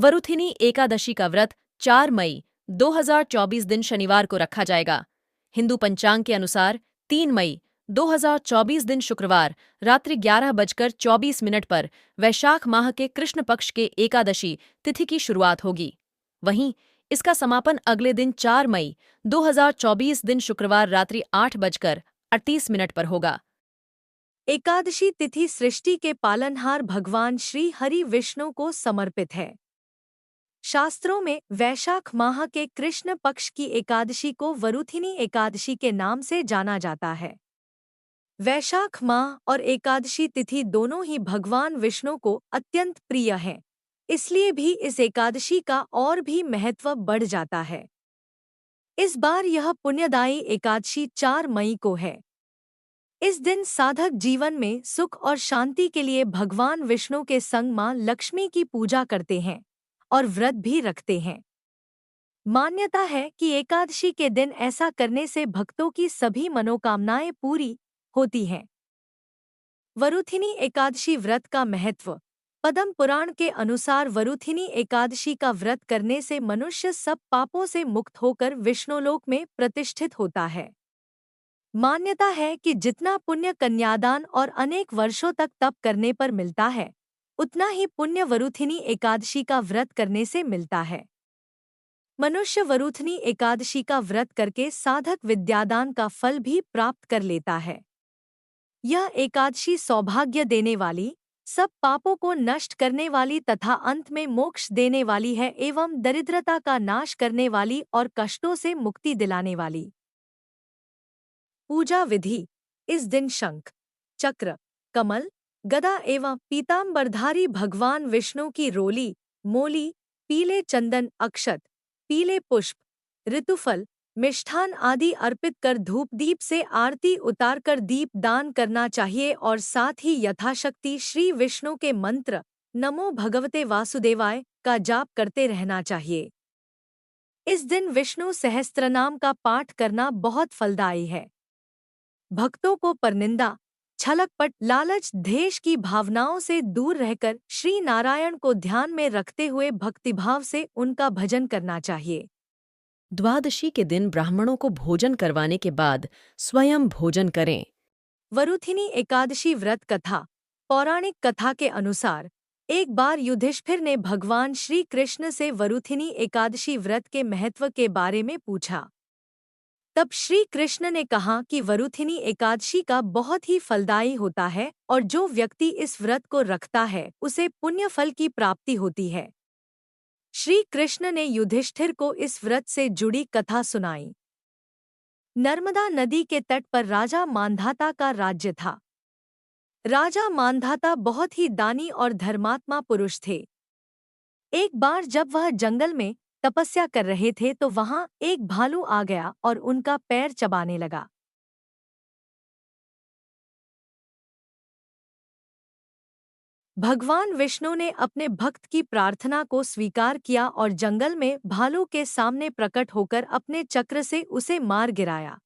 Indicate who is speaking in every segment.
Speaker 1: वरुथिनी एकादशी का व्रत 4 मई 2024 दिन शनिवार को रखा जाएगा। हिंदू पंचांग के अनुसार 3 मई 2024 दिन शुक्रवार रात्रि 11:24 पर वैशाख माह के कृष्ण पक्ष के एकादशी तिथि की शुरुआत होगी। वहीं इसका समापन अगले दिन 4 मई 2024 दिन शुक्रवार रात्रि 8:38 पर होगा।
Speaker 2: एकादशी तिथि सृष्टि के पालनहार भगवान श्री हरि विष्णु को समर्पित है। शास्त्रों में वैशाख माह के कृष्ण पक्ष की एकादशी को वरुथिनी एकादशी के नाम से जाना जाता है। वैशाख माह और एकादशी तिथि दोनों ही भगवान विष्णु को अत्यंत प्रिय हैं, इसलिए भी इस एकादशी का और भी महत्व बढ़ जाता है। इस बार यह पुण्यदायी एकादशी 4 मई को है। इस दिन साधक जीवन में सुख और शांति के लिए भगवान विष्णु के संग मां लक्ष्मी की पूजा करते हैं और व्रत भी रखते हैं। मान्यता है कि एकादशी के दिन ऐसा करने से भक्तों की सभी मनोकामनाएं पूरी होती हैं। वरुथिनी एकादशी व्रत का महत्व। पद्म पुराण के अनुसार वरुथिनी एकादशी का व्रत करने से मनुष्य सब पापों से मुक्त होकर विष्णुलोक में प्रतिष्ठित होता है। मान्यता है कि जितना पुण्य कन्यादान और अनेक वर्षों तक तप करने पर मिलता है, उतना ही पुण्य वरुथिनी एकादशी का व्रत करने से मिलता है। मनुष्य वरुथिनी एकादशी का व्रत करके साधक विद्यादान का फल भी प्राप्त कर लेता है। यह एकादशी सौभाग्य देने वाली, सब पापों को नष्ट करने वाली तथा अंत में मोक्ष देने वाली है एवं दरिद्रता का नाश करने वाली और कष्टों से मुक्ति दिलाने वाली। पूजा विधि। इस दिन शंख, चक्र, कमल, गदा एवं पीतांबरधारी भगवान विष्णु की रोली, मोली, पीले चंदन, अक्षत, पीले पुष्प, ऋतुफल, मिष्ठान आदि अर्पित कर धूप दीप से आरती उतारकर दीप दान करना चाहिए और साथ ही यथाशक्ति श्री विष्णु के मंत्र नमो भगवते वासुदेवाय का जाप करते रहना चाहिए। इस दिन विष्णु सहस्त्रनाम का पाठ करना बहुत फलदायी है। भक्तों को परनिंदा, छलकपट, लालच, द्वेष की भावनाओं से दूर रहकर श्री नारायण को ध्यान में रखते हुए भक्तिभाव से उनका भजन करना चाहिए।
Speaker 1: द्वादशी के दिन ब्राह्मणों को भोजन करवाने के बाद स्वयं भोजन करें।
Speaker 2: वरुथिनी एकादशी व्रत कथा। पौराणिक कथा के अनुसार एक बार युधिष्ठिर ने भगवान श्री कृष्ण से वरुथिनी एकादशी व्रत के महत्व के बारे में पूछा। तब श्री कृष्ण ने कहा कि वरुथिनी एकादशी का बहुत ही फलदायी होता है और जो व्यक्ति इस व्रत को रखता है उसे पुण्य फल की प्राप्ति होती है। श्री कृष्ण ने युधिष्ठिर को इस व्रत से जुड़ी कथा सुनाई। नर्मदा नदी के तट पर राजा मांधाता का राज्य था। राजा मांधाता बहुत ही दानी और धर्मात्मा पुरुष थे। एक बार जब वह जंगल में तपस्या कर रहे थे तो वहां एक भालू आ गया और उनका पैर चबाने लगा। भगवान विष्णु ने अपने भक्त की प्रार्थना को स्वीकार किया और जंगल में भालू के सामने प्रकट होकर अपने चक्र से उसे मार गिराया।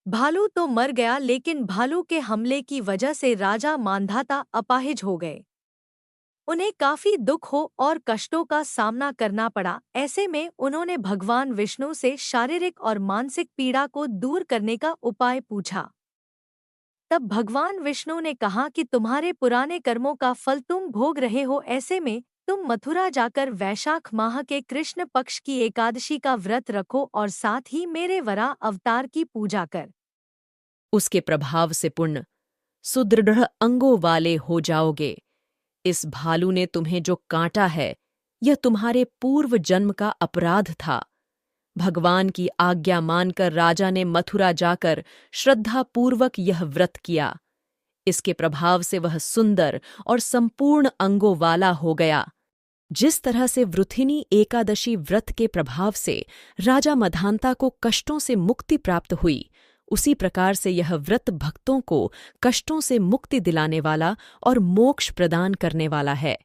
Speaker 2: भालू तो मर गया, लेकिन भालू के हमले की वजह से राजा मांधाता अपाहिज हो गए। उन्हें काफी दुख हो और कष्टों का सामना करना पड़ा। ऐसे में उन्होंने भगवान विष्णु से शारीरिक और मानसिक पीड़ा को दूर करने का उपाय पूछा। तब भगवान विष्णु ने कहा कि तुम्हारे पुराने कर्मों का फल तुम भोग रहे हो, ऐसे में तुम मथुरा जाकर वैशाख माह के कृष्ण पक्ष की एकादशी का व्रत रखो और साथ ही मेरे वरा अवतार की पूजा कर।
Speaker 1: उसके प्रभाव से पूर्ण सुदृढ़ अंगों वाले हो जाओगे। इस भालू ने तुम्हें जो काटा है, यह तुम्हारे पूर्व जन्म का अपराध था। भगवान की आज्ञा मानकर राजा ने मथुरा जाकर श्रद्धापूर्वक यह व्रत किया। इसके प्रभाव से वह सुंदर और संपूर्ण अंगों वाला हो गया। जिस तरह से वरुथिनी एकादशी व्रत के प्रभाव से राजा मधांता को कष्टों से मुक्ति प्राप्त हुई, उसी प्रकार से यह व्रत भक्तों को कष्टों से मुक्ति दिलाने वाला और मोक्ष प्रदान करने वाला है।